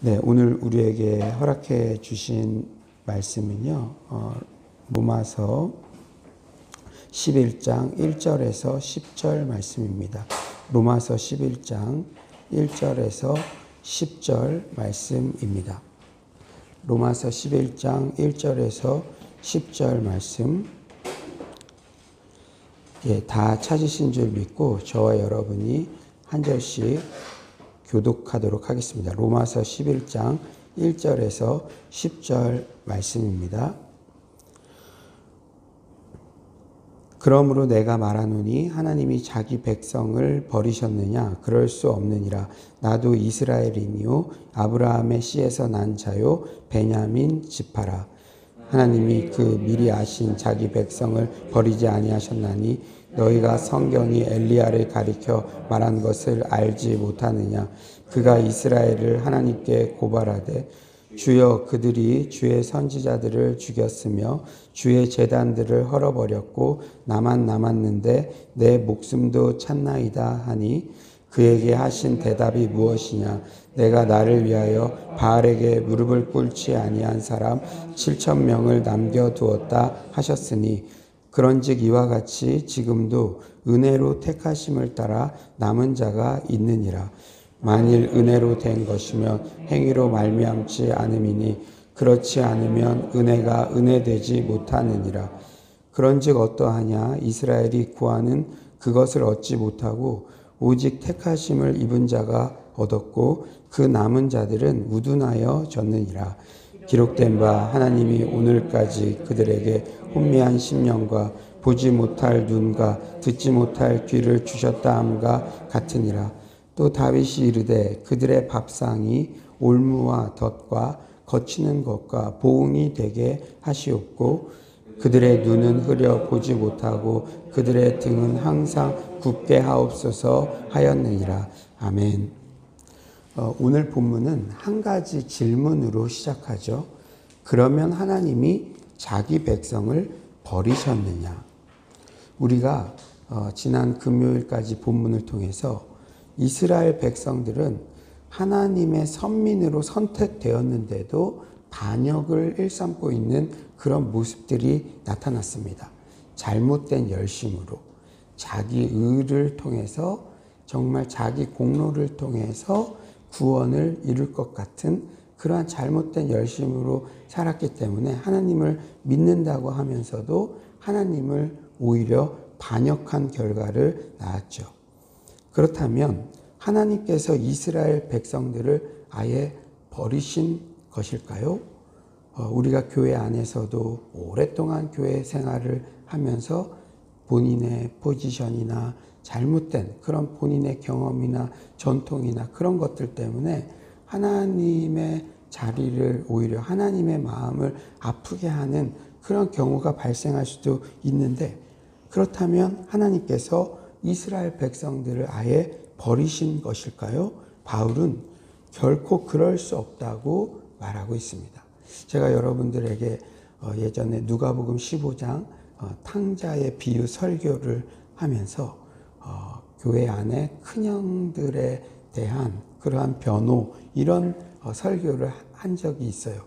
네, 오늘 우리에게 허락해 주신 말씀은요, 로마서 11장 1절에서 10절 말씀입니다. 로마서 11장 1절에서 10절 말씀입니다. 로마서 11장 1절에서 10절 말씀, 다 찾으신 줄 믿고 저와 여러분이 한 절씩 교독하도록 하겠습니다. 로마서 11장 1절에서 10절 말씀입니다. 그러므로 내가 말하노니 하나님이 자기 백성을 버리셨느냐? 그럴 수 없느니라. 나도 이스라엘이니요 아브라함의 씨에서 난 자요 베냐민 지파라. 하나님이 그 미리 아신 자기 백성을 버리지 아니하셨나니 너희가 성경이 엘리야를 가리켜 말한 것을 알지 못하느냐? 그가 이스라엘을 하나님께 고발하되 주여 그들이 주의 선지자들을 죽였으며 주의 제단들을 헐어버렸고 나만 남았는데 내 목숨도 찾나이다 하니 그에게 하신 대답이 무엇이냐? 내가 나를 위하여 바알에게 무릎을 꿇지 아니한 사람 7,000명을 남겨두었다 하셨으니 그런즉 이와 같이 지금도 은혜로 택하심을 따라 남은 자가 있느니라. 만일 은혜로 된 것이면 행위로 말미암지 않음이니 그렇지 않으면 은혜가 은혜되지 못하느니라. 그런즉 어떠하냐? 이스라엘이 구하는 그것을 얻지 못하고 오직 택하심을 입은 자가 얻었고 그 남은 자들은 우둔하여 졌느니라. 기록된 바 하나님이 오늘까지 그들에게 혼미한 심령과 보지 못할 눈과 듣지 못할 귀를 주셨다 함과 같으니라. 또 다윗이 이르되 그들의 밥상이 올무와 덫과 거치는 것과 보응이 되게 하시옵고 그들의 눈은 흐려 보지 못하고 그들의 등은 항상 굽게 하옵소서 하였느니라. 아멘. 오늘 본문은 한 가지 질문으로 시작하죠. 그러면 하나님이 자기 백성을 버리셨느냐? 우리가 지난 금요일까지 본문을 통해서 이스라엘 백성들은 하나님의 선민으로 선택되었는데도 반역을 일삼고 있는 그런 모습들이 나타났습니다. 잘못된 열심으로 자기 의를 통해서 정말 자기 공로를 통해서 구원을 이룰 것 같은 그러한 잘못된 열심으로 살았기 때문에 하나님을 믿는다고 하면서도 하나님을 오히려 반역한 결과를 낳았죠. 그렇다면 하나님께서 이스라엘 백성들을 아예 버리신 것일까요? 우리가 교회 안에서도 오랫동안 교회 생활을 하면서 본인의 포지션이나 잘못된 그런 본인의 경험이나 전통이나 그런 것들 때문에 하나님의 자리를 오히려 하나님의 마음을 아프게 하는 그런 경우가 발생할 수도 있는데 그렇다면 하나님께서 이스라엘 백성들을 아예 버리신 것일까요? 바울은 결코 그럴 수 없다고 말하고 있습니다. 제가 여러분들에게 예전에 누가복음 15장 탕자의 비유 설교를 하면서 교회 안에 큰형들에 대한 그러한 변호 이런 설교를 한 적이 있어요.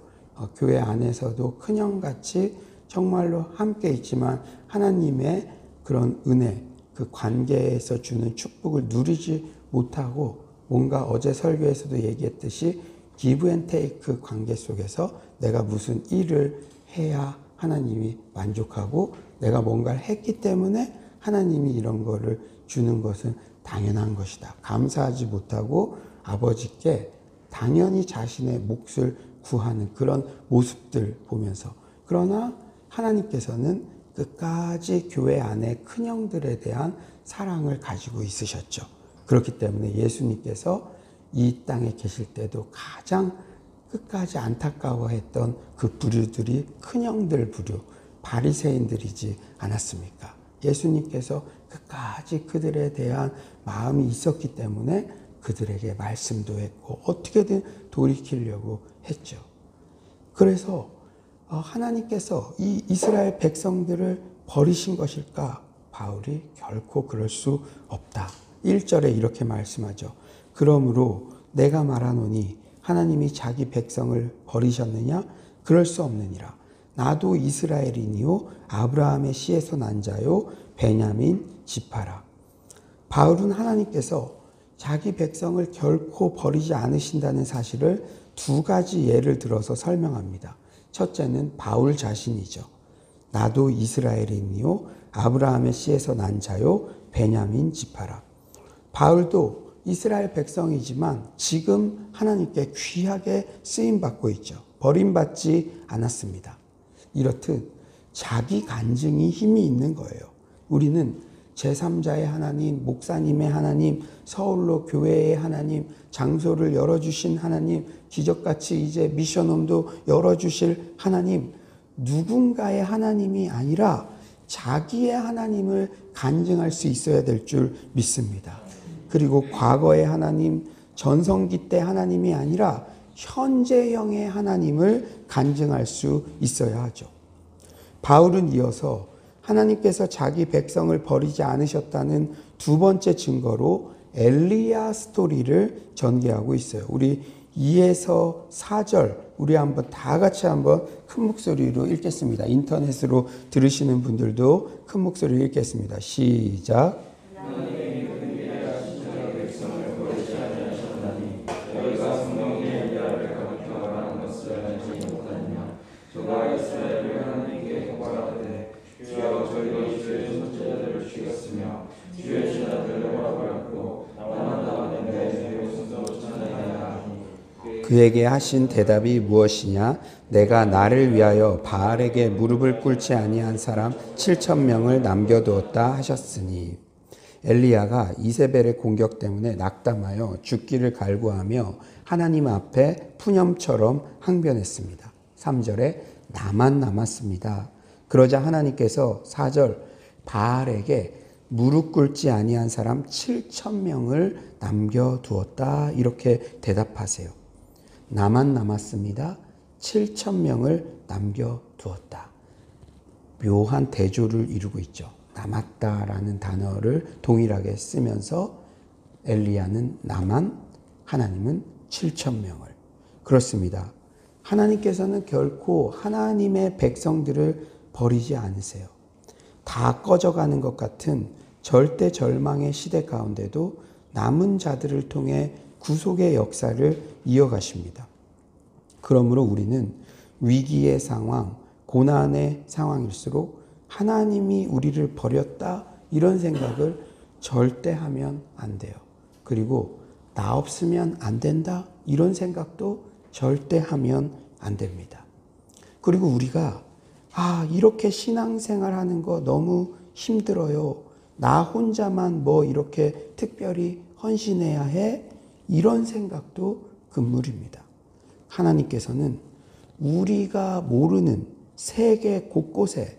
교회 안에서도 큰형같이 정말로 함께 있지만 하나님의 그런 은혜 그 관계에서 주는 축복을 누리지 못하고 뭔가 어제 설교에서도 얘기했듯이 기브 앤 테이크 관계 속에서 내가 무슨 일을 해야 하나님이 만족하고 내가 뭔가를 했기 때문에 하나님이 이런 거를 주는 것은 당연한 것이다. 감사하지 못하고 아버지께 당연히 자신의 몫을 구하는 그런 모습들 보면서 그러나 하나님께서는 끝까지 교회 안에 큰형들에 대한 사랑을 가지고 있으셨죠. 그렇기 때문에 예수님께서 이 땅에 계실 때도 가장 끝까지 안타까워했던 그 부류들이 큰형들 부류, 바리새인들이지 않았습니까? 예수님께서 끝까지 그들에 대한 마음이 있었기 때문에 그들에게 말씀도 했고 어떻게든 돌이키려고 했죠. 그래서 하나님께서 이 이스라엘 백성들을 버리신 것일까? 바울이 결코 그럴 수 없다. 1절에 이렇게 말씀하죠. 그러므로 내가 말하노니 하나님이 자기 백성을 버리셨느냐? 그럴 수 없느니라. 나도 이스라엘이니요 아브라함의 씨에서 난 자요 베냐민 지파라. 바울은 하나님께서 자기 백성을 결코 버리지 않으신다는 사실을 두 가지 예를 들어서 설명합니다. 첫째는 바울 자신이죠. 나도 이스라엘이니요 아브라함의 씨에서 난 자요 베냐민 지파라. 바울도 이스라엘 백성이지만 지금 하나님께 귀하게 쓰임받고 있죠. 버림받지 않았습니다. 이렇듯 자기 간증이 힘이 있는 거예요. 우리는 제3자의 하나님, 목사님의 하나님, 서울로 교회의 하나님, 장소를 열어주신 하나님, 기적같이 이제 미션홈도 열어주실 하나님, 누군가의 하나님이 아니라 자기의 하나님을 간증할 수 있어야 될 줄 믿습니다. 그리고 과거의 하나님, 전성기 때 하나님이 아니라 현재형의 하나님을 간증할 수 있어야 하죠. 바울은 이어서 하나님께서 자기 백성을 버리지 않으셨다는 두 번째 증거로 엘리야 스토리를 전개하고 있어요. 우리 2에서 4절 우리 한번 다 같이 한번 큰 목소리로 읽겠습니다. 인터넷으로 들으시는 분들도 큰 목소리로 읽겠습니다. 시작. 그에게 하신 대답이 무엇이냐? 내가 나를 위하여 바알에게 무릎을 꿇지 아니한 사람 7,000명을 남겨두었다 하셨으니. 엘리야가 이세벨의 공격 때문에 낙담하여 죽기를 갈구하며 하나님 앞에 푸념처럼 항변했습니다. 3절에 나만 남았습니다. 그러자 하나님께서 4절 바알에게 무릎 꿇지 아니한 사람 7,000명을 남겨두었다 이렇게 대답하세요. 나만 남았습니다. 7,000명을 남겨두었다. 묘한 대조를 이루고 있죠. 남았다라는 단어를 동일하게 쓰면서 엘리야는 나만, 하나님은 7,000명을. 그렇습니다. 하나님께서는 결코 하나님의 백성들을 버리지 않으세요. 다 꺼져가는 것 같은 절대 절망의 시대 가운데도 남은 자들을 통해 구속의 역사를 이어가십니다. 그러므로 우리는 위기의 상황, 고난의 상황일수록 하나님이 우리를 버렸다 이런 생각을 절대 하면 안 돼요. 그리고 나 없으면 안 된다 이런 생각도 절대 하면 안 됩니다. 그리고 우리가 이렇게 신앙생활하는 거 너무 힘들어요. 나 혼자만 뭐 이렇게 특별히 헌신해야 해? 이런 생각도 금물입니다. 하나님께서는 우리가 모르는 세계 곳곳에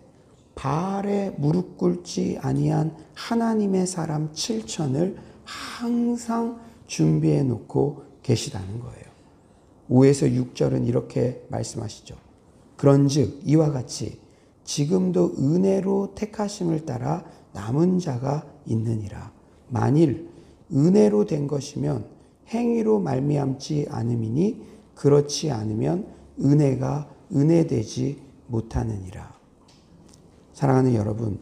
바알에 무릎 꿇지 아니한 하나님의 사람 7,000을 항상 준비해 놓고 계시다는 거예요. 5에서 6절은 이렇게 말씀하시죠. 그런즉 이와 같이 지금도 은혜로 택하심을 따라 남은 자가 있느니라. 만일 은혜로 된 것이면 행위로 말미암지 않음이니 그렇지 않으면 은혜가 은혜되지 못하느니라. 사랑하는 여러분,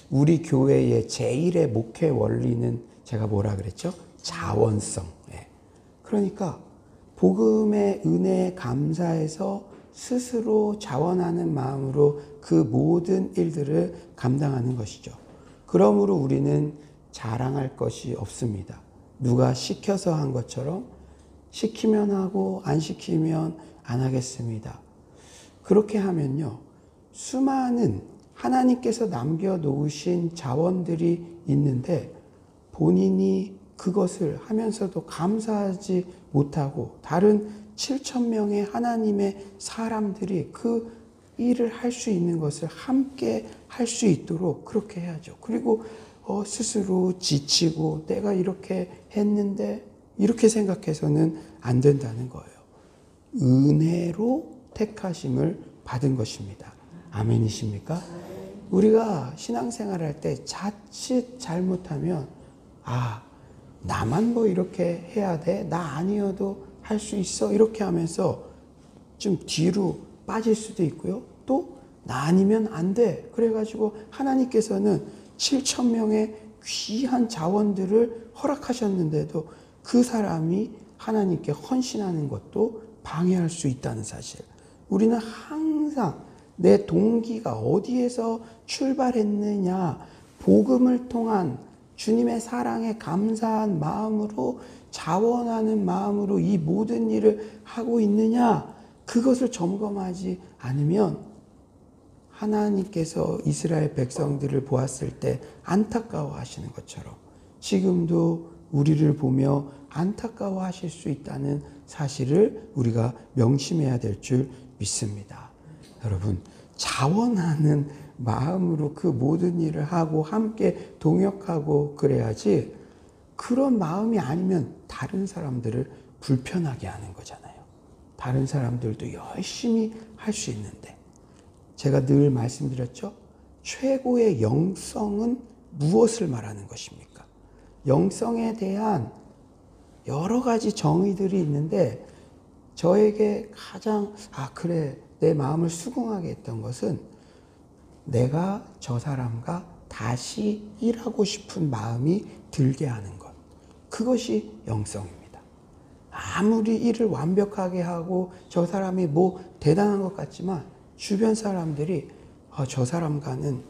우리 교회의 제1의 목회 원리는 제가 뭐라 그랬죠? 자원성. 그러니까 복음의 은혜에 감사해서 스스로 자원하는 마음으로 그 모든 일들을 감당하는 것이죠. 그러므로 우리는 자랑할 것이 없습니다. 누가 시켜서 한 것처럼 시키면 하고 안 시키면 안 하겠습니다. 그렇게 하면요, 수많은 하나님께서 남겨놓으신 자원들이 있는데 본인이 그것을 하면서도 감사하지 못하고 다른 7,000명의 하나님의 사람들이 그 일을 할 수 있는 것을 함께 할 수 있도록 그렇게 해야죠. 그리고 스스로 지치고 내가 이렇게 했는데 이렇게 생각해서는 안 된다는 거예요. 은혜로 택하심을 받은 것입니다. 아멘이십니까? 우리가 신앙생활할 때 자칫 잘못하면 나만 뭐 이렇게 해야 돼? 나 아니어도 할 할 수 있어? 이렇게 하면서 좀 뒤로 빠질 수도 있고요. 또 나 아니면 안 돼. 그래가지고 하나님께서는 7천 명의 귀한 자원들을 허락하셨는데도 그 사람이 하나님께 헌신하는 것도 방해할 수 있다는 사실. 우리는 항상 내 동기가 어디에서 출발했느냐, 복음을 통한 주님의 사랑에 감사한 마음으로, 자원하는 마음으로 이 모든 일을 하고 있느냐, 그것을 점검하지 않으면 하나님께서 이스라엘 백성들을 보았을 때 안타까워 하시는 것처럼 지금도 우리를 보며 안타까워 하실 수 있다는 사실을 우리가 명심해야 될 줄 믿습니다. 여러분, 자원하는 마음으로 그 모든 일을 하고 함께 동역하고 그래야지, 그런 마음이 아니면 다른 사람들을 불편하게 하는 거잖아요. 다른 사람들도 열심히 할 수 있는데, 제가 늘 말씀드렸죠? 최고의 영성은 무엇을 말하는 것입니까? 영성에 대한 여러 가지 정의들이 있는데, 저에게 가장 그래, 내 마음을 수긍하게 했던 것은 내가 저 사람과 다시 일하고 싶은 마음이 들게 하는 것. 그것이 영성입니다. 아무리 일을 완벽하게 하고 저 사람이 뭐 대단한 것 같지만 주변 사람들이 저 사람과는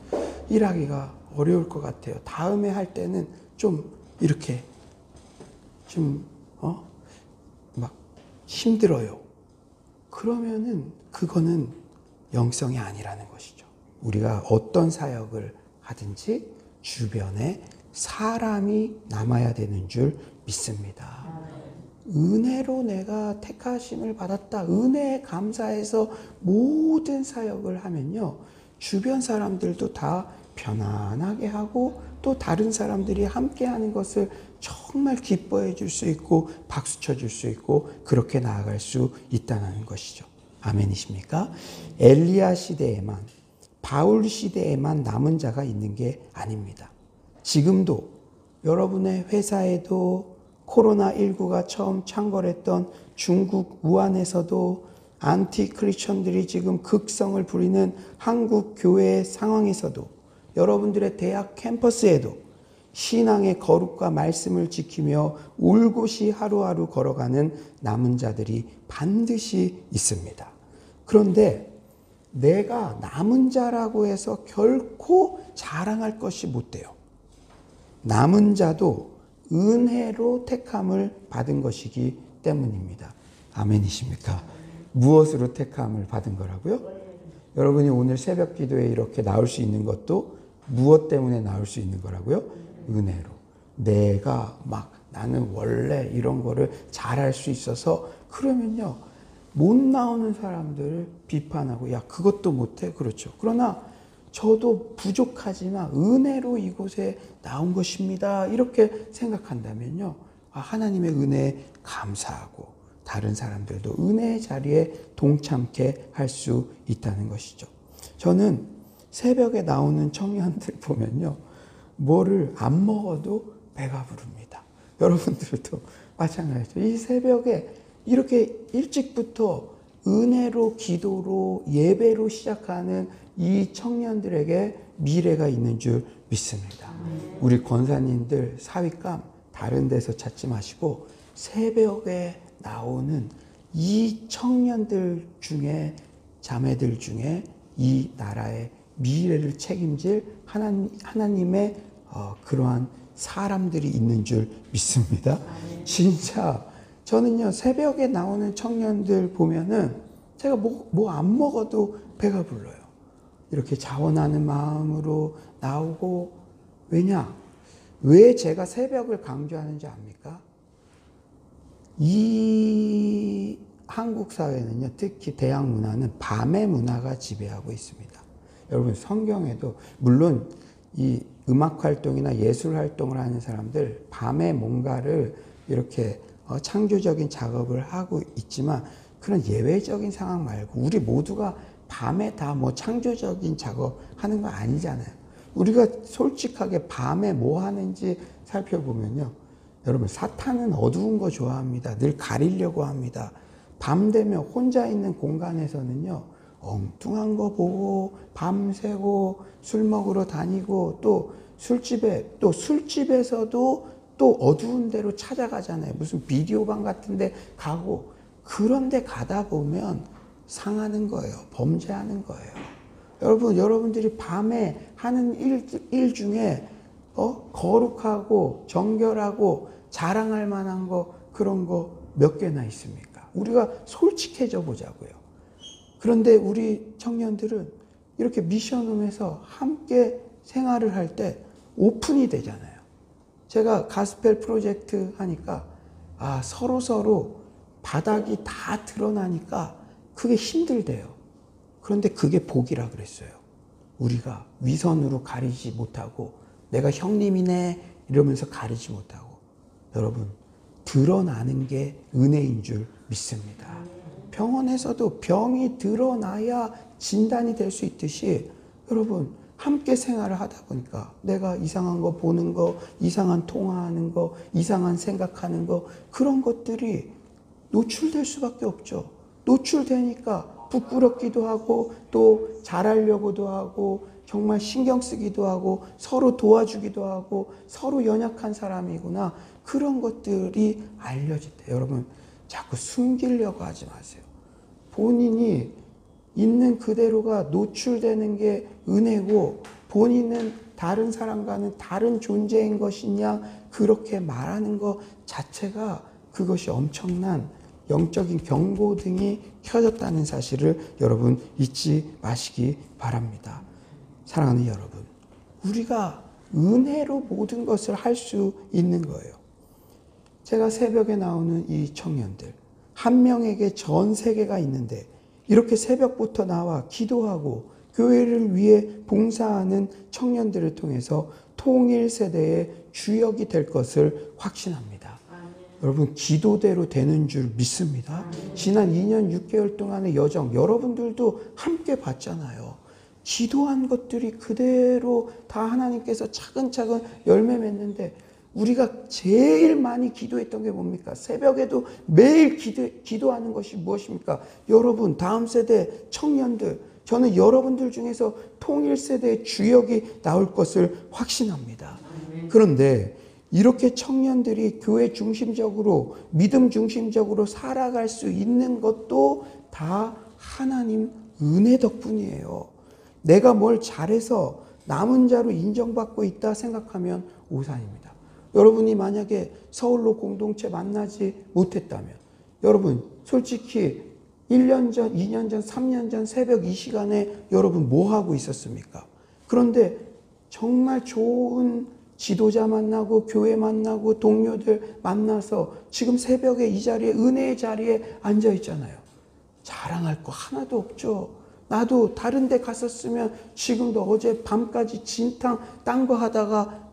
일하기가 어려울 것 같아요. 다음에 할 때는 좀 이렇게 막 힘들어요. 그러면은 그거는 영성이 아니라는 것이죠. 우리가 어떤 사역을 하든지 주변에 사람이 남아야 되는 줄 믿습니다. 은혜로 내가 택하심을 받았다. 은혜에 감사해서 모든 사역을 하면요, 주변 사람들도 다 편안하게 하고 또 다른 사람들이 함께 하는 것을 정말 기뻐해 줄 수 있고 박수 쳐 줄 수 있고 그렇게 나아갈 수 있다는 것이죠. 아멘이십니까? 엘리야 시대에만, 바울 시대에만 남은 자가 있는 게 아닙니다. 지금도 여러분의 회사에도 코로나19가 처음 창궐했던 중국 우한에서도 안티 크리스천들이 지금 극성을 부리는 한국 교회의 상황에서도 여러분들의 대학 캠퍼스에도 신앙의 거룩과 말씀을 지키며 올곧이 하루하루 걸어가는 남은 자들이 반드시 있습니다. 그런데 내가 남은 자라고 해서 결코 자랑할 것이 못 돼요. 남은 자도 은혜로 택함을 받은 것이기 때문입니다. 아멘이십니까? 무엇으로 택함을 받은 거라고요? 여러분이 오늘 새벽 기도에 이렇게 나올 수 있는 것도 무엇 때문에 나올 수 있는 거라고요? 은혜로. 내가 나는 원래 이런 거를 잘할 수 있어서, 그러면요, 못 나오는 사람들을 비판하고, 야, 그것도 못해? 그렇죠. 그러나 저도 부족하지만 은혜로 이곳에 나온 것입니다. 이렇게 생각한다면요, 하나님의 은혜에 감사하고 다른 사람들도 은혜의 자리에 동참케 할 수 있다는 것이죠. 저는 새벽에 나오는 청년들 보면요, 뭐를 안 먹어도 배가 부릅니다. 여러분들도 마찬가지죠. 이 새벽에 이렇게 일찍부터 은혜로, 기도로, 예배로 시작하는 이 청년들에게 미래가 있는 줄 믿습니다. 우리 권사님들 사윗감 다른 데서 찾지 마시고 새벽에 나오는 이 청년들 중에, 자매들 중에 이 나라의 미래를 책임질 하나님의 그러한 사람들이 있는 줄 믿습니다. 진짜 저는요, 새벽에 나오는 청년들 보면은 제가 뭐 안 먹어도 배가 불러요. 이렇게 자원하는 마음으로 나오고. 왜 제가 새벽을 강조하는지 압니까? 이 한국 사회는요, 특히 대학 문화는 밤의 문화가 지배하고 있습니다. 여러분, 성경에도 물론 이 음악 활동이나 예술 활동을 하는 사람들 밤에 뭔가를 이렇게 창조적인 작업을 하고 있지만, 그런 예외적인 상황 말고 우리 모두가 밤에 다 창조적인 작업 하는 거 아니잖아요. 우리가 솔직하게 밤에 뭐 하는지 살펴보면요, 여러분, 사탄은 어두운 거 좋아합니다. 늘 가리려고 합니다. 밤 되면 혼자 있는 공간에서는요, 엉뚱한 거 보고 밤새고 술 먹으러 다니고 또 술집에서도 또 어두운 데로 찾아가잖아요. 무슨 비디오방 같은 데 가고, 그런 데 가다 보면 상하는 거예요. 범죄하는 거예요. 여러분들이 밤에 하는 일 중에 거룩하고 정결하고 자랑할 만한 거, 그런 거 몇 개나 있습니까? 우리가 솔직해져 보자고요. 그런데 우리 청년들은 이렇게 미션홈에서 함께 생활을 할 때 오픈이 되잖아요. 제가 가스펠 프로젝트 하니까 서로 바닥이 다 드러나니까 그게 힘들대요. 그런데 그게 복이라 그랬어요. 우리가 위선으로 가리지 못하고, 내가 형님이네 이러면서 가리지 못하고, 여러분, 드러나는 게 은혜인 줄 믿습니다. 병원에서도 병이 드러나야 진단이 될 수 있듯이, 여러분, 함께 생활을 하다 보니까 내가 이상한 거 보는 거, 이상한 통화하는 거, 이상한 생각하는 거, 그런 것들이 노출될 수밖에 없죠. 노출되니까 부끄럽기도 하고 또 잘하려고도 하고 정말 신경 쓰기도 하고 서로 도와주기도 하고 서로 연약한 사람이구나, 그런 것들이 알려질 때 여러분, 자꾸 숨기려고 하지 마세요. 본인이 있는 그대로가 노출되는 게 은혜고, 본인은 다른 사람과는 다른 존재인 것이냐 그렇게 말하는 것 자체가, 그것이 엄청난 영적인 경고등이 켜졌다는 사실을 여러분 잊지 마시기 바랍니다. 사랑하는 여러분, 우리가 은혜로 모든 것을 할 수 있는 거예요. 제가 새벽에 나오는 이 청년들, 한 명에게 전 세계가 있는데 이렇게 새벽부터 나와 기도하고 교회를 위해 봉사하는 청년들을 통해서 통일 세대의 주역이 될 것을 확신합니다. 여러분, 기도대로 되는 줄 믿습니다. 지난 2년 6개월 동안의 여정, 여러분들도 함께 봤잖아요. 기도한 것들이 그대로 다 하나님께서 차근차근 열매 맺는데, 우리가 제일 많이 기도했던 게 뭡니까? 새벽에도 매일 기도하는 것이 무엇입니까? 여러분, 다음 세대 청년들, 저는 여러분들 중에서 통일 세대의 주역이 나올 것을 확신합니다. 그런데 이렇게 청년들이 교회 중심적으로, 믿음 중심적으로 살아갈 수 있는 것도 다 하나님 은혜 덕분이에요. 내가 뭘 잘해서 남은 자로 인정받고 있다 생각하면 오산입니다. 여러분이 만약에 서울로 공동체 만나지 못했다면, 여러분 솔직히 1년 전, 2년 전, 3년 전 새벽 이 시간에 여러분 뭐 하고 있었습니까? 그런데 정말 좋은 지도자 만나고 교회 만나고 동료들 만나서 지금 새벽에 이 자리에, 은혜의 자리에 앉아 있잖아요. 자랑할 거 하나도 없죠. 나도 다른 데 갔었으면 지금도 어제 밤까지 진탕 딴 거 하다가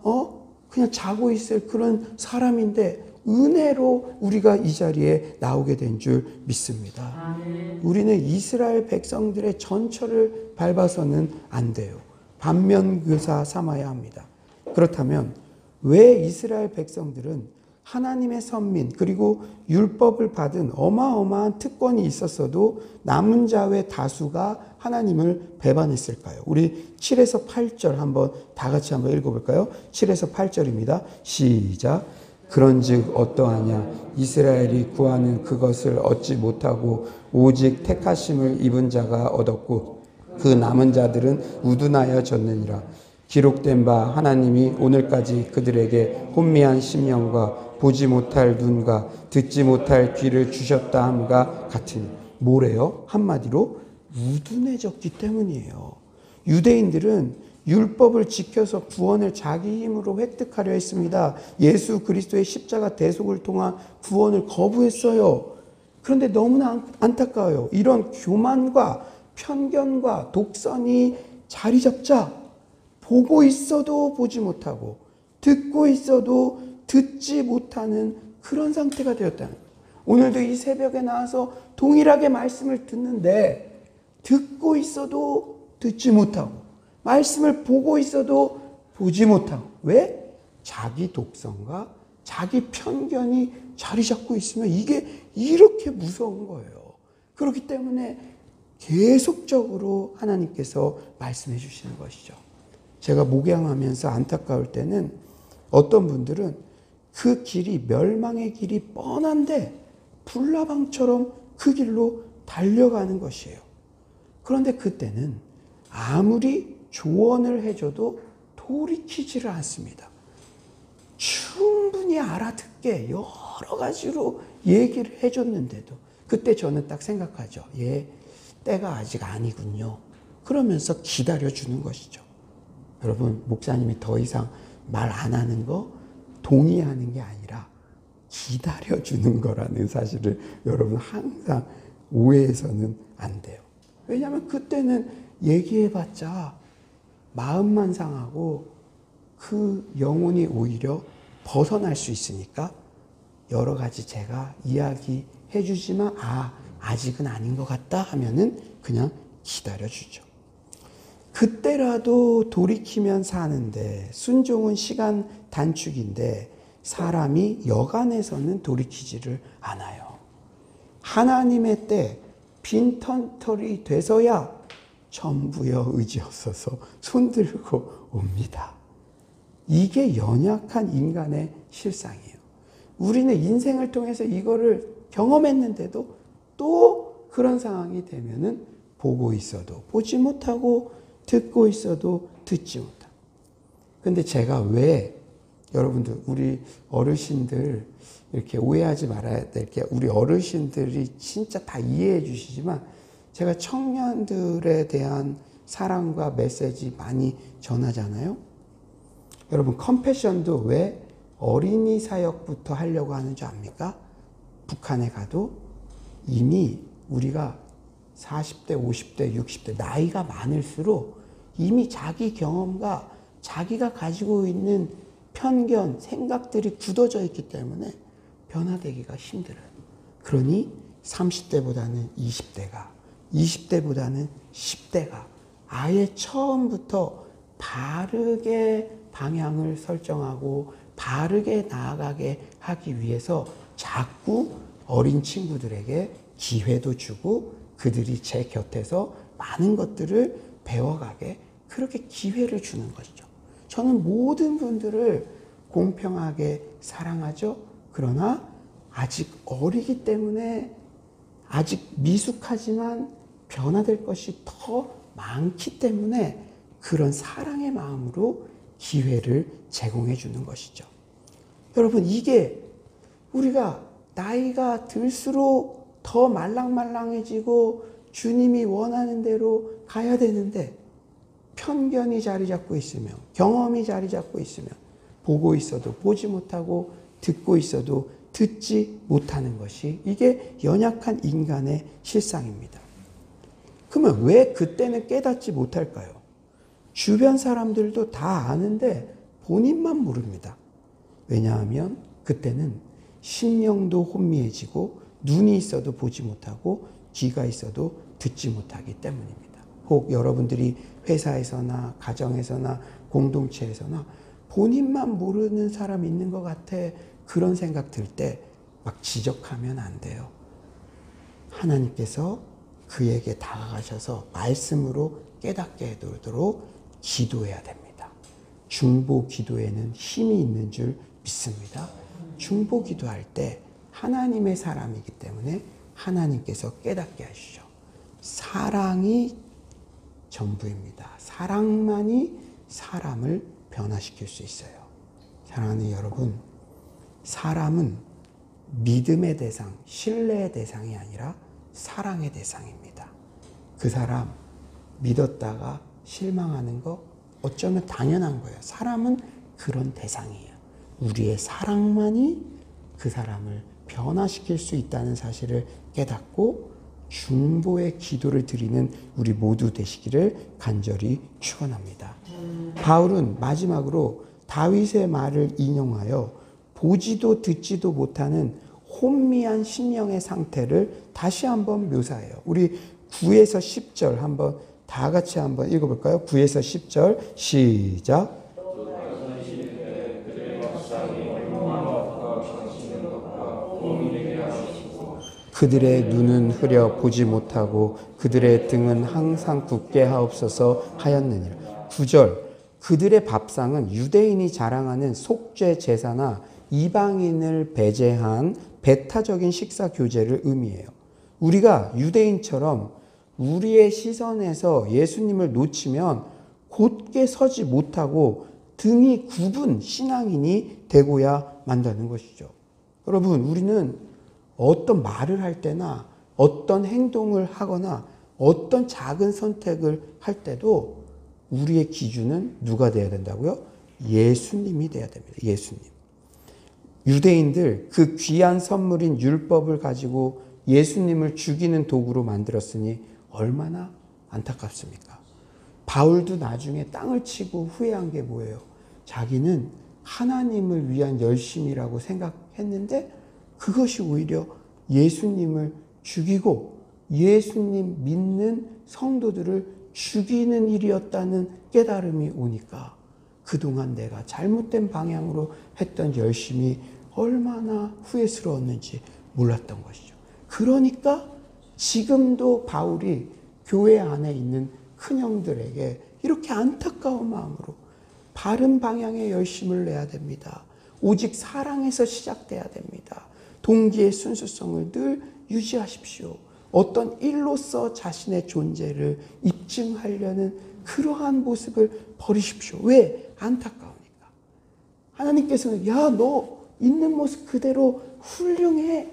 그냥 자고 있을 그런 사람인데, 은혜로 우리가 이 자리에 나오게 된 줄 믿습니다. 우리는 이스라엘 백성들의 전철을 밟아서는 안 돼요. 반면교사 삼아야 합니다. 그렇다면 왜 이스라엘 백성들은 하나님의 선민, 그리고 율법을 받은 어마어마한 특권이 있었어도 남은 자의 다수가 하나님을 배반했을까요? 우리 7에서 8절 한번 다 같이 한번 읽어볼까요? 7에서 8절입니다. 시작. 그런즉 어떠하냐? 이스라엘이 구하는 그것을 얻지 못하고 오직 택하심을 입은 자가 얻었고 그 남은 자들은 우둔하여졌느니라. 기록된 바 하나님이 오늘까지 그들에게 혼미한 심령과 보지 못할 눈과 듣지 못할 귀를 주셨다 함과 같으니, 뭐래요? 한마디로 우둔해졌기 때문이에요. 유대인들은 율법을 지켜서 구원을 자기 힘으로 획득하려 했습니다. 예수 그리스도의 십자가 대속을 통한 구원을 거부했어요. 그런데 너무나 안타까워요. 이런 교만과 편견과 독선이 자리 잡자 보고 있어도 보지 못하고 듣고 있어도 듣지 못하는 그런 상태가 되었다는 거예요. 오늘도 이 새벽에 나와서 동일하게 말씀을 듣는데 듣고 있어도 듣지 못하고 말씀을 보고 있어도 보지 못하고, 왜? 자기 독선과 자기 편견이 자리 잡고 있으면 이게 이렇게 무서운 거예요. 그렇기 때문에 계속적으로 하나님께서 말씀해 주시는 것이죠. 제가 목양하면서 안타까울 때는 어떤 분들은 그 길이 멸망의 길이 뻔한데 불나방처럼 그 길로 달려가는 것이에요. 그런데 그때는 아무리 조언을 해줘도 돌이키지를 않습니다. 충분히 알아듣게 여러 가지로 얘기를 해줬는데도 그때 저는 딱 생각하죠. 때가 아직 아니군요. 그러면서 기다려주는 것이죠. 여러분, 목사님이 더 이상 말 안 하는 거 동의하는 게 아니라 기다려주는 거라는 사실을 여러분 항상 오해해서는 안 돼요. 왜냐하면 그때는 얘기해봤자 마음만 상하고 그 영혼이 오히려 벗어날 수 있으니까 여러 가지 제가 이야기해 주지만 아직은 아닌 것 같다 하면은 그냥 기다려주죠. 그때라도 돌이키면 사는데 순종은 시간 단축인데 사람이 여간에서는 돌이키지를 않아요. 하나님의 때 빈털이 돼서야 전부여 의지없어서 손들고 옵니다. 이게 연약한 인간의 실상이에요. 우리는 인생을 통해서 이거를 경험했는데도 또 그런 상황이 되면은 보고 있어도 보지 못하고 듣고 있어도 듣지 못하고. 근데 제가 왜 여러분들 우리 어르신들 이렇게 오해하지 말아야 될 게 우리 어르신들이 진짜 다 이해해 주시지만 제가 청년들에 대한 사랑과 메시지 많이 전하잖아요. 여러분 컴패션도 왜 어린이 사역부터 하려고 하는 줄 압니까? 북한에 가도 이미 우리가 40대, 50대, 60대 나이가 많을수록 이미 자기 경험과 자기가 가지고 있는 편견, 생각들이 굳어져 있기 때문에 변화되기가 힘들어요. 그러니 30대보다는 20대가, 20대보다는 10대가 아예 처음부터 바르게 방향을 설정하고 바르게 나아가게 하기 위해서 자꾸 어린 친구들에게 기회도 주고 그들이 제 곁에서 많은 것들을 배워가게 그렇게 기회를 주는 것이죠. 저는 모든 분들을 공평하게 사랑하죠. 그러나 아직 어리기 때문에 아직 미숙하지만 변화될 것이 더 많기 때문에 그런 사랑의 마음으로 기회를 제공해 주는 것이죠. 여러분, 이게 우리가 나이가 들수록 더 말랑말랑해지고 주님이 원하는 대로 가야 되는데 편견이 자리 잡고 있으면, 경험이 자리 잡고 있으면 보고 있어도 보지 못하고 듣고 있어도 듣지 못하는 것이 이게 연약한 인간의 실상입니다. 그러면 왜 그때는 깨닫지 못할까요? 주변 사람들도 다 아는데 본인만 모릅니다. 왜냐하면 그때는 심령도 혼미해지고 눈이 있어도 보지 못하고 귀가 있어도 듣지 못하기 때문입니다. 혹 여러분들이 회사에서나 가정에서나 공동체에서나 본인만 모르는 사람 있는 것 같아 그런 생각 들 때 막 지적하면 안 돼요. 하나님께서 그에게 다가가셔서 말씀으로 깨닫게 해도록 기도해야 됩니다. 중보 기도에는 힘이 있는 줄 믿습니다. 중보 기도할 때 하나님의 사람이기 때문에 하나님께서 깨닫게 하시죠. 사랑이 전부입니다. 사랑만이 사람을 변화시킬 수 있어요. 사랑하는 여러분, 사람은 믿음의 대상, 신뢰의 대상이 아니라 사랑의 대상입니다. 그 사람 믿었다가 실망하는 거 어쩌면 당연한 거예요. 사람은 그런 대상이에요. 우리의 사랑만이 그 사람을 변화시킬 수 있다는 사실을 깨닫고 중보의 기도를 드리는 우리 모두 되시기를 간절히 축원합니다. 바울은 마지막으로 다윗의 말을 인용하여 보지도 듣지도 못하는 혼미한 심령의 상태를 다시 한번 묘사해요. 우리 9에서 10절 한번 다 같이 한번 읽어볼까요? 9에서 10절 시작. 그들의 눈은 흐려 보지 못하고 그들의 등은 항상 굳게 하옵소서 하였느니라. 9절 그들의 밥상은 유대인이 자랑하는 속죄 제사나 이방인을 배제한 배타적인 식사 교제를 의미해요. 우리가 유대인처럼 우리의 시선에서 예수님을 놓치면 곧게 서지 못하고 등이 굽은 신앙인이 되고야 만다는 것이죠. 여러분, 우리는 어떤 말을 할 때나 어떤 행동을 하거나 어떤 작은 선택을 할 때도 우리의 기준은 누가 돼야 된다고요? 예수님이 돼야 됩니다. 예수님. 유대인들 그 귀한 선물인 율법을 가지고 예수님을 죽이는 도구로 만들었으니 얼마나 안타깝습니까? 바울도 나중에 땅을 치고 후회한 게 뭐예요? 자기는 하나님을 위한 열심이라고 생각했는데 그것이 오히려 예수님을 죽이고 예수님 믿는 성도들을 죽이는 일이었다는 깨달음이 오니까 그동안 내가 잘못된 방향으로 했던 열심이 얼마나 후회스러웠는지 몰랐던 것이죠. 그러니까 지금도 바울이 교회 안에 있는 큰형들에게 이렇게 안타까운 마음으로 바른 방향의 열심을 내야 됩니다. 오직 사랑에서 시작돼야 됩니다. 동기의 순수성을 늘 유지하십시오. 어떤 일로서 자신의 존재를 입증하려는 그러한 모습을 버리십시오. 왜? 안타까우니까. 하나님께서는 야, 너 있는 모습 그대로 훌륭해.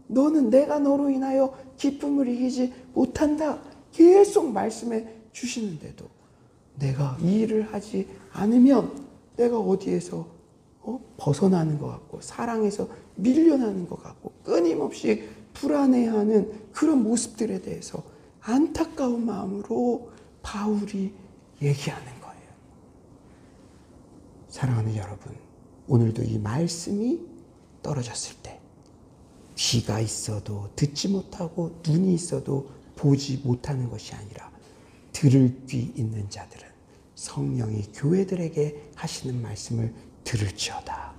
너는 내가 너로 인하여 기쁨을 이기지 못한다. 계속 말씀해 주시는데도 내가 이 일을 하지 않으면 내가 어디에서 벗어나는 것 같고 사랑에서 밀려나는 것 같고 끊임없이 불안해하는 그런 모습들에 대해서 안타까운 마음으로 바울이 얘기하는 거예요. 사랑하는 여러분, 오늘도 이 말씀이 떨어졌을 때 귀가 있어도 듣지 못하고 눈이 있어도 보지 못하는 것이 아니라 들을 귀 있는 자들은 성령이 교회들에게 하시는 말씀을 들을지어다.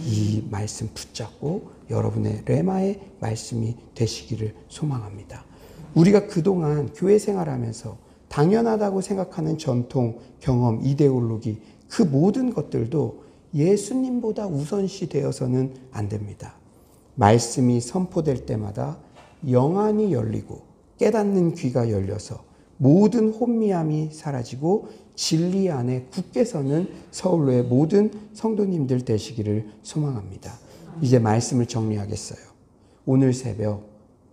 이 말씀 붙잡고 여러분의 레마의 말씀이 되시기를 소망합니다. 우리가 그동안 교회 생활하면서 당연하다고 생각하는 전통, 경험, 이데올로기 그 모든 것들도 예수님보다 우선시 되어서는 안 됩니다. 말씀이 선포될 때마다 영안이 열리고 깨닫는 귀가 열려서 모든 혼미함이 사라지고 진리 안에 굳게 서는 서울로의 모든 성도님들 되시기를 소망합니다. 이제 말씀을 정리하겠어요. 오늘 새벽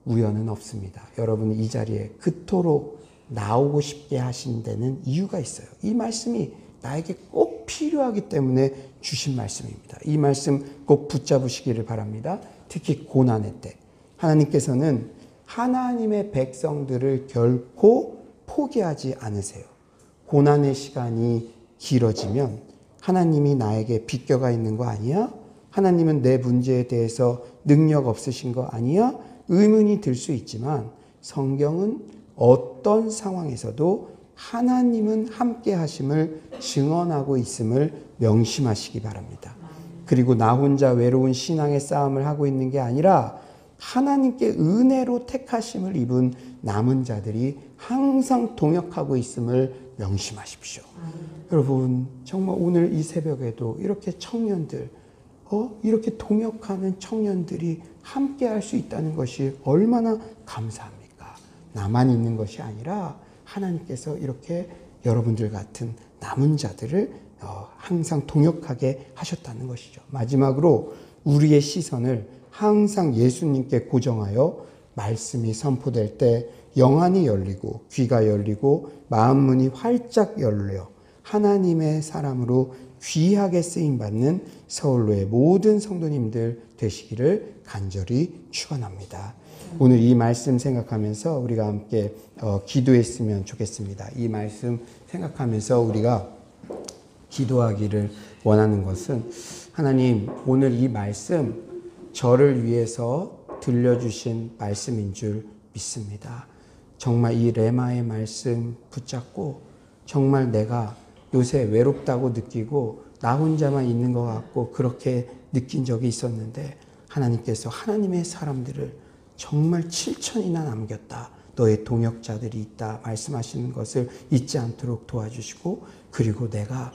우연은 없습니다. 여러분이 이 자리에 그토록 나오고 싶게 하신 데는 이유가 있어요. 이 말씀이 나에게 꼭 필요하기 때문에 주신 말씀입니다. 이 말씀 꼭 붙잡으시기를 바랍니다. 특히 고난의 때 하나님께서는 하나님의 백성들을 결코 포기하지 않으세요. 고난의 시간이 길어지면 하나님이 나에게 비껴가 있는 거 아니야? 하나님은 내 문제에 대해서 능력 없으신 거 아니야? 의문이 들 수 있지만 성경은 어떤 상황에서도 하나님은 함께 하심을 증언하고 있음을 명심하시기 바랍니다. 그리고 나 혼자 외로운 신앙의 싸움을 하고 있는 게 아니라 하나님께 은혜로 택하심을 입은 남은 자들이 항상 동역하고 있음을 명심하십시오. 여러분, 정말 오늘 이 새벽에도 이렇게 청년들, 이렇게 동역하는 청년들이 함께 할 수 있다는 것이 얼마나 감사합니까? 나만 있는 것이 아니라 하나님께서 이렇게 여러분들 같은 남은 자들을 항상 동역하게 하셨다는 것이죠. 마지막으로 우리의 시선을 항상 예수님께 고정하여 말씀이 선포될 때 영안이 열리고 귀가 열리고 마음 문이 활짝 열려 하나님의 사람으로 귀하게 쓰임받는 서울로의 모든 성도님들 되시기를 간절히 축원합니다. 오늘 이 말씀 생각하면서 우리가 함께 기도했으면 좋겠습니다. 이 말씀 생각하면서 우리가 기도하기를 원하는 것은 하나님, 오늘 이 말씀 저를 위해서 들려주신 말씀인 줄 믿습니다. 정말 이 레마의 말씀 붙잡고 정말 내가 요새 외롭다고 느끼고 나 혼자만 있는 것 같고 그렇게 느낀 적이 있었는데 하나님께서 하나님의 사람들을 정말 7천이나 남겼다. 너의 동역자들이 있다. 말씀하시는 것을 잊지 않도록 도와주시고, 그리고 내가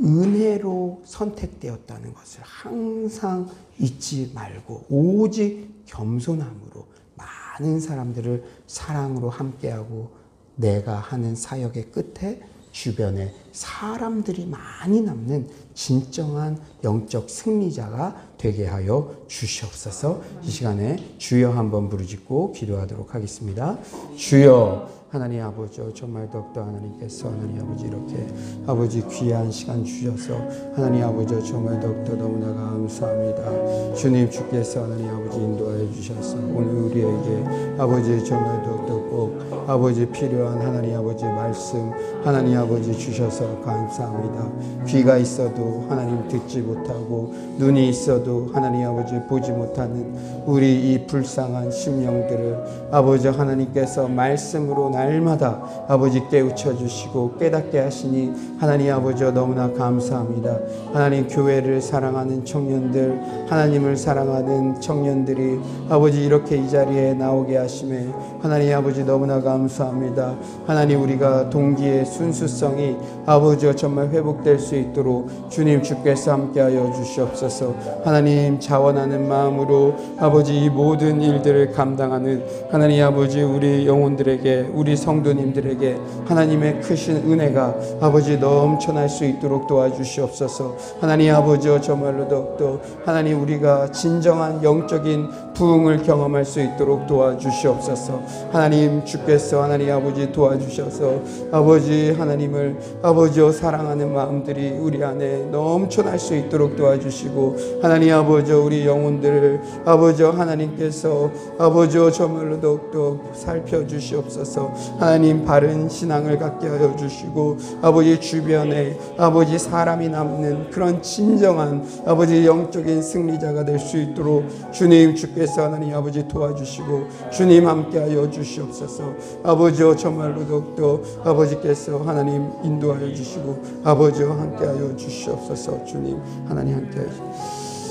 은혜로 선택되었다는 것을 항상 잊지 말고 오직 겸손함으로 많은 사람들을 사랑으로 함께하고, 내가 하는 사역의 끝에 주변에 사람들이 많이 남는 진정한 영적 승리자가 되게 하여 주시옵소서. 이 시간에 주여 한번 부르짖고 기도하도록 하겠습니다. 주여, 하나님 아버지, 정말 더욱더 하나님께서 하나님 아버지 이렇게 아버지 귀한 시간 주셔서 하나님 아버지 정말 더욱더 너무나 감사합니다. 주님, 주께서 하나님 아버지 인도하여 주셔서 오늘 우리에게 아버지 정말 더욱더 꼭 아버지 필요한 하나님 아버지 말씀 하나님 아버지 주셔서 감사합니다. 귀가 있어도 하나님 듣지 못하고 눈이 있어도 하나님 아버지 보지 못하는 우리 이 불쌍한 심령들을 아버지 하나님께서 말씀으로 날마다 아버지 깨우쳐 주시고 깨닫게 하시니 하나님 아버지 너무나 감사합니다. 하나님, 교회를 사랑하는 청년들, 하나님을 사랑하는 청년들이 아버지 이렇게 이 자리에 나오게 하심에 하나님 아버지 너무나 감사합니다. 하나님, 우리가 동기의 순수성이 아버지 정말 회복될 수 있도록 주님 주께서 함께하여 주시옵소서. 하나님, 자원하는 마음으로 아버지 이 모든 일들을 감당하는 하나님 아버지 우리 영혼들에게, 우리 성도님들에게 하나님의 크신 은혜가 아버지 넘쳐날 수 있도록 도와주시옵소서. 하나님 아버지 정말로 더욱더 하나님 우리가 진정한 영적인 부흥을 경험할 수 있도록 도와주시옵소서. 하나님 주께서 하나님 아버지 도와주셔서 아버지 하나님을 아버지 사랑하는 마음들이 우리 안에 넘쳐날 수 있도록 도와주시고, 하나님 아버지 우리 영혼들을 아버지 하나님께서 아버지 정말로 더욱더 살펴주시옵소서. 하나님, 바른 신앙을 갖게 하여 주시고 아버지 주변에 아버지 사람이 남는 그런 진정한 아버지 영적인 승리자가 될 수 있도록 주님 주께서 하나님 아버지 도와주시고 주님 함께하여 주시옵소서. 아버지 정말로 더욱더 아버지께서 하나님 인도하여 주시고 아버지와 함께하여 주시옵소서. 주님 하나님 함께하여 주시옵소서.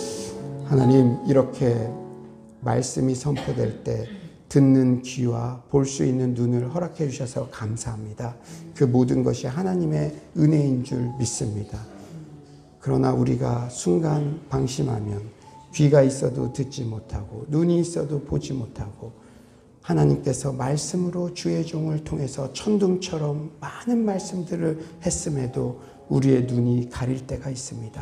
하나님, 이렇게 말씀이 선포될 때 듣는 귀와 볼 수 있는 눈을 허락해 주셔서 감사합니다. 그 모든 것이 하나님의 은혜인 줄 믿습니다. 그러나 우리가 순간 방심하면 귀가 있어도 듣지 못하고 눈이 있어도 보지 못하고, 하나님께서 말씀으로 주의 종을 통해서 천둥처럼 많은 말씀들을 했음에도 우리의 눈이 가릴 때가 있습니다.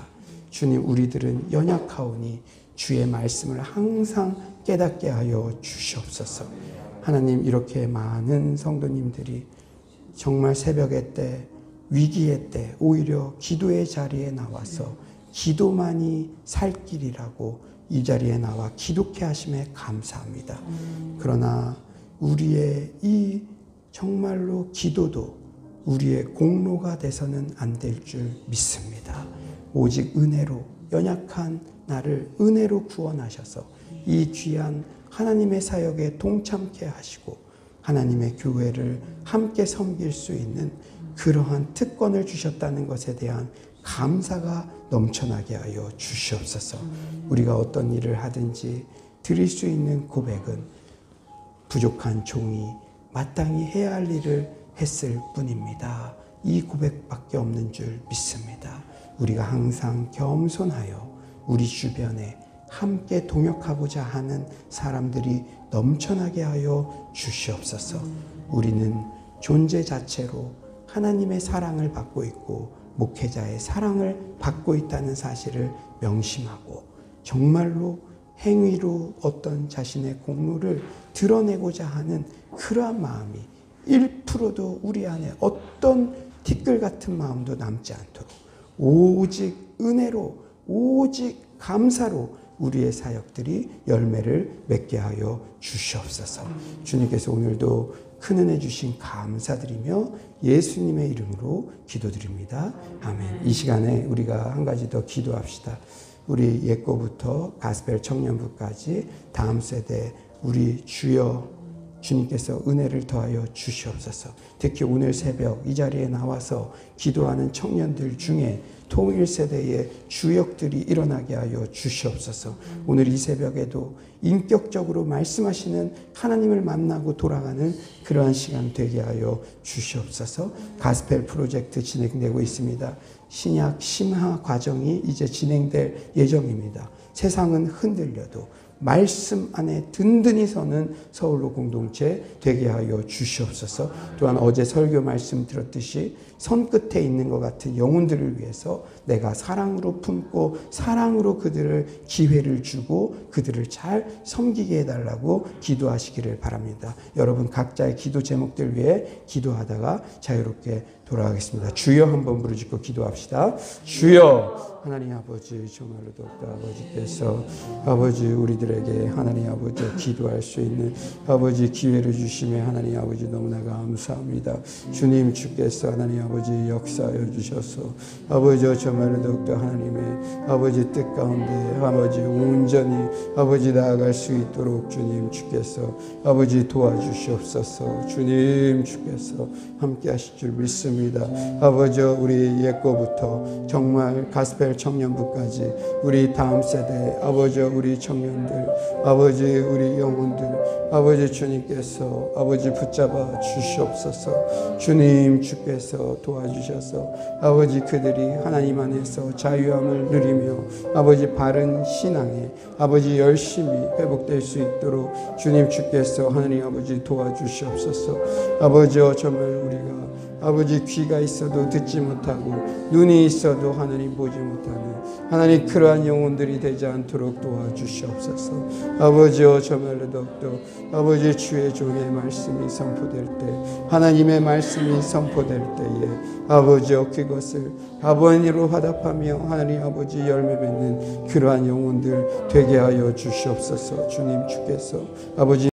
주님, 우리들은 연약하오니 주의 말씀을 항상 깨닫게 하여 주시옵소서. 하나님, 이렇게 많은 성도님들이 정말 새벽의 때, 위기의 때 오히려 기도의 자리에 나와서 기도만이 살 길이라고 이 자리에 나와 기독해 하심에 감사합니다. 그러나 우리의 이 정말로 기도도 우리의 공로가 돼서는 안 될 줄 믿습니다. 오직 은혜로, 연약한 나를 은혜로 구원하셔서 이 귀한 하나님의 사역에 동참케 하시고 하나님의 교회를 함께 섬길 수 있는 그러한 특권을 주셨다는 것에 대한 감사가 넘쳐나게 하여 주시옵소서. 우리가 어떤 일을 하든지 드릴 수 있는 고백은 부족한 종이 마땅히 해야 할 일을 했을 뿐입니다. 이 고백밖에 없는 줄 믿습니다. 우리가 항상 겸손하여 우리 주변에 함께 동역하고자 하는 사람들이 넘쳐나게 하여 주시옵소서. 우리는 존재 자체로 하나님의 사랑을 받고 있고 목회자의 사랑을 받고 있다는 사실을 명심하고 정말로 행위로 어떤 자신의 공로를 드러내고자 하는 그러한 마음이 1%도 우리 안에 어떤 티끌 같은 마음도 남지 않도록 오직 은혜로, 오직 감사로 우리의 사역들이 열매를 맺게 하여 주시옵소서. 주님께서 오늘도 큰 은혜 주신 감사드리며 예수님의 이름으로 기도드립니다. 아멘. 이 시간에 우리가 한 가지 더 기도합시다. 우리 옛거부터 가스펠 청년부까지 다음 세대 우리 주여 주님께서 은혜를 더하여 주시옵소서. 특히 오늘 새벽 이 자리에 나와서 기도하는 청년들 중에 통일 세대의 주역들이 일어나게 하여 주시옵소서. 오늘 이 새벽에도 인격적으로 말씀하시는 하나님을 만나고 돌아가는 그러한 시간 되게 하여 주시옵소서. 가스펠 프로젝트 진행되고 있습니다. 신약 심화 과정이 이제 진행될 예정입니다. 세상은 흔들려도 말씀 안에 든든히 서는 서울로 공동체 되게 하여 주시옵소서. 또한 어제 설교 말씀 들었듯이 손끝에 있는 것 같은 영혼들을 위해서 내가 사랑으로 품고 사랑으로 그들을 기회를 주고 그들을 잘 섬기게 해달라고 기도하시기를 바랍니다. 여러분 각자의 기도 제목들 위해 기도하다가 자유롭게 돌아가겠습니다. 주여 한번 부르짖고 기도합시다. 주여 하나님 아버지, 정말로 더욱더 아버지께서 아버지 우리들에게 하나님 아버지 기도할 수 있는 아버지 기회를 주시며 하나님 아버지 너무나 감사합니다. 주님 주께서 하나님 아버지 역사하여 주셔서 아버지 정말로 더욱더 하나님의 아버지 뜻 가운데 아버지 온전히 아버지 나아갈 수 있도록 주님 주께서 아버지 도와주시옵소서. 주님 주께서 함께 하실 줄 믿습니다. 아버지 우리 옛거부터 정말 가스펠 청년부까지 우리 다음 세대 아버지 우리 청년들 아버지 우리 영혼들 아버지 주님께서 아버지 붙잡아 주시옵소서. 주님 주께서 도와주셔서 아버지 그들이 하나님 안에서 자유함을 누리며 아버지 바른 신앙에 아버지 열심히 회복될 수 있도록 주님 주께서 하나님 아버지 도와주시옵소서. 아버지 정말 우리가 아버지 귀가 있어도 듣지 못하고 눈이 있어도 하나님 보지 못하는 하나님 그러한 영혼들이 되지 않도록 도와주시옵소서. 아버지여 정말로 더욱더 아버지 주의 종의 말씀이 선포될 때 하나님의 말씀이 선포될 때에 아버지여 그것을 아버지로 화답하며 하나님 아버지 열매 맺는 그러한 영혼들 되게 하여 주시옵소서. 주님 주께서 아버지